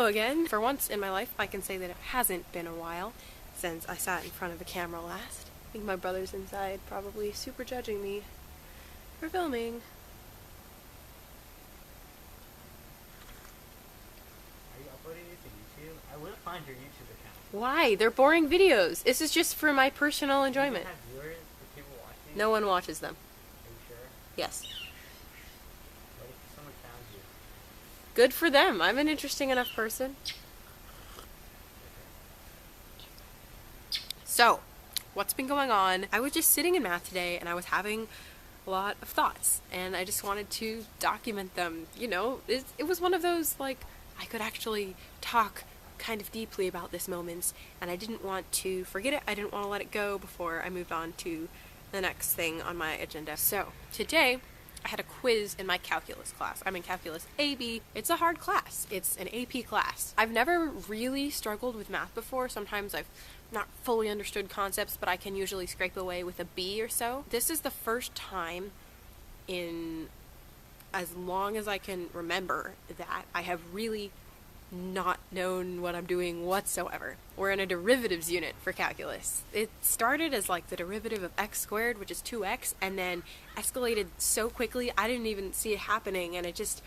again. For once in my life, I can say that it hasn't been a while since I sat in front of a camera last. I think my brother's inside, probably super judging me for filming. Are you uploading it to YouTube? I will find your YouTube account. Why? They're boring videos. This is just for my personal enjoyment. Do you have viewers for people watching? No one watches them. Are you sure? Yes. What if someone found you? Good for them. I'm an interesting enough person. So, what's been going on? I was just sitting in math today and I was having a lot of thoughts and I just wanted to document them. You know, it was one of those, like, I could actually talk kind of deeply about this moments and I didn't want to forget it. I didn't want to let it go before I moved on to the next thing on my agenda. So, today I had a quiz in my calculus class. I'm in calculus AB. It's a hard class. It's an AP class. I've never really struggled with math before. Sometimes I've not fully understood concepts, but I can usually scrape away with a B or so. This is the first time in as long as I can remember that I have really not known what I'm doing whatsoever. We're in a derivatives unit for calculus. It started as like the derivative of x squared, which is 2x, and then escalated so quickly I didn't even see it happening, and it just,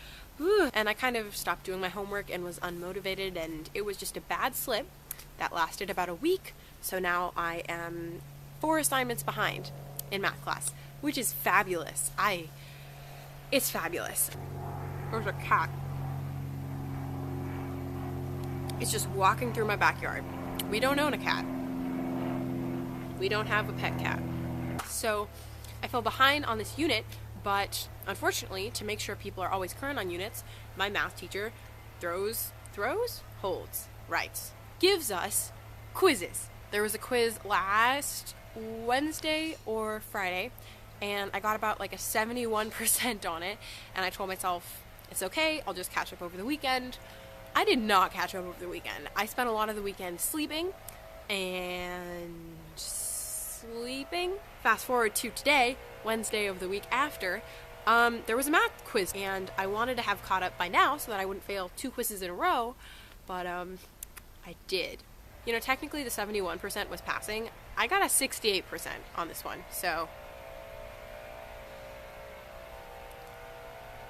and I kind of stopped doing my homework and was unmotivated, and it was just a bad slip that lasted about a week. So now I am 4 assignments behind in math class, which is fabulous. It's fabulous. There's a cat. It's just walking through my backyard. We don't own a cat. We don't have a pet cat. So I fell behind on this unit, but unfortunately, to make sure people are always current on units, my math teacher gives us quizzes. There was a quiz last Wednesday or Friday, and I got about like a 71% on it, and I told myself, it's okay, I'll just catch up over the weekend. I did not catch up over the weekend. I spent a lot of the weekend sleeping. Fast forward to today, Wednesday of the week after, there was a math quiz, and I wanted to have caught up by now so that I wouldn't fail 2 quizzes in a row, but I did. You know, technically the 71% was passing. I got a 68% on this one, so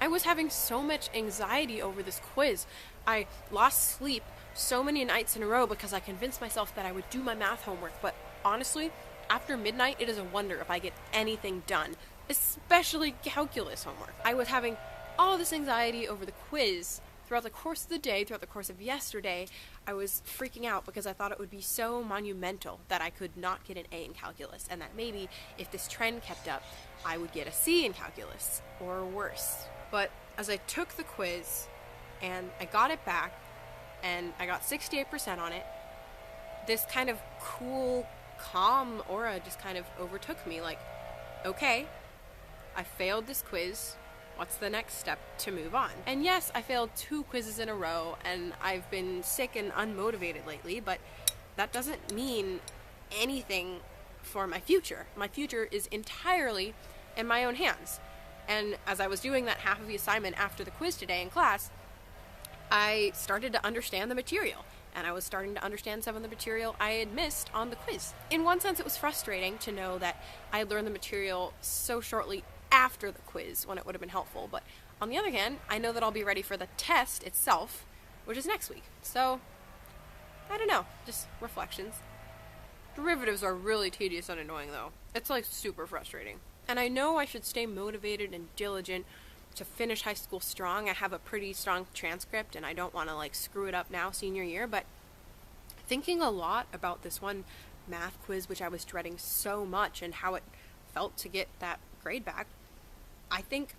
I was having so much anxiety over this quiz. I lost sleep so many nights in a row because I convinced myself that I would do my math homework, but honestly, after midnight, it is a wonder if I get anything done, especially calculus homework. I was having all this anxiety over the quiz throughout the course of the day, throughout the course of yesterday. I was freaking out because I thought it would be so monumental that I could not get an A in calculus, and that maybe if this trend kept up, I would get a C in calculus, or worse. But as I took the quiz, and I got it back, and I got 68% on it, this kind of cool, calm aura just kind of overtook me, like, okay, I failed this quiz, what's the next step to move on? And yes, I failed 2 quizzes in a row, and I've been sick and unmotivated lately, but that doesn't mean anything for my future. My future is entirely in my own hands. And as I was doing that half of the assignment after the quiz today in class, I started to understand the material, and I was starting to understand some of the material I had missed on the quiz. In one sense, it was frustrating to know that I had learned the material so shortly after the quiz when it would have been helpful, but on the other hand, I know that I'll be ready for the test itself, which is next week. So, I don't know, just reflections. Derivatives are really tedious and annoying though. It's like super frustrating. And I know I should stay motivated and diligent to finish high school strong. I have a pretty strong transcript and I don't want to like screw it up now senior year, but thinking a lot about this one math quiz which I was dreading so much and how it felt to get that grade back, I think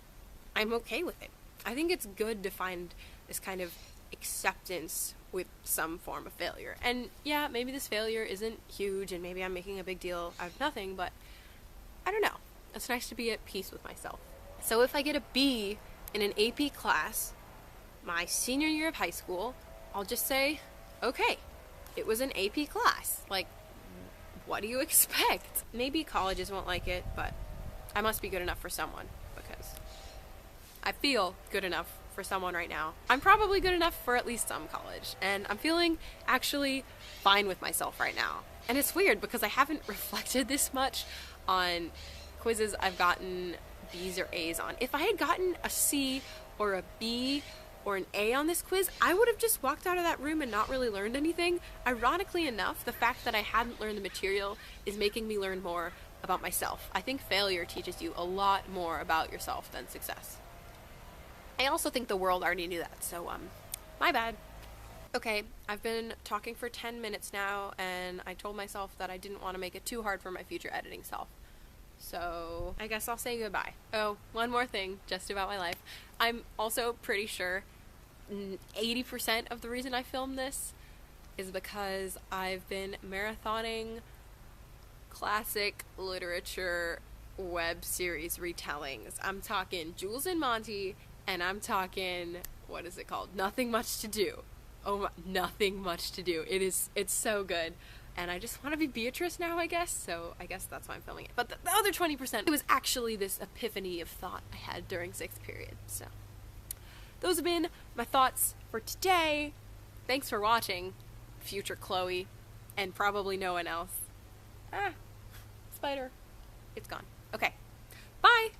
I'm okay with it. I think it's good to find this kind of acceptance with some form of failure. And yeah, maybe this failure isn't huge and maybe I'm making a big deal out of nothing, but I don't know. It's nice to be at peace with myself. So if I get a B in an AP class my senior year of high school, I'll just say, okay, it was an AP class. Like, what do you expect? Maybe colleges won't like it, but I must be good enough for someone because I feel good enough for someone right now. I'm probably good enough for at least some college, and I'm feeling actually fine with myself right now. And it's weird because I haven't reflected this much on quizzes I've gotten B's or A's on. If I had gotten a C or a B or an A on this quiz, I would have just walked out of that room and not really learned anything. Ironically enough, the fact that I hadn't learned the material is making me learn more about myself. I think failure teaches you a lot more about yourself than success. I also think the world already knew that, so my bad. Okay, I've been talking for 10 minutes now, and I told myself that I didn't want to make it too hard for my future editing self. So I guess I'll say goodbye. Oh, one more thing just about my life. I'm also pretty sure 80% of the reason I filmed this is because I've been marathoning classic literature web series retellings. I'm talking Jules and Monty, and I'm talking, what is it called? Nothing Much to Do. Oh my, Nothing Much to Do. It's so good. And I just want to be Beatrice now, I guess. So I guess that's why I'm filming it. But the other 20%, it was actually this epiphany of thought I had during 6th period. So those have been my thoughts for today. Thanks for watching, future Chloe, and probably no one else. Spider. It's gone. Okay. Bye!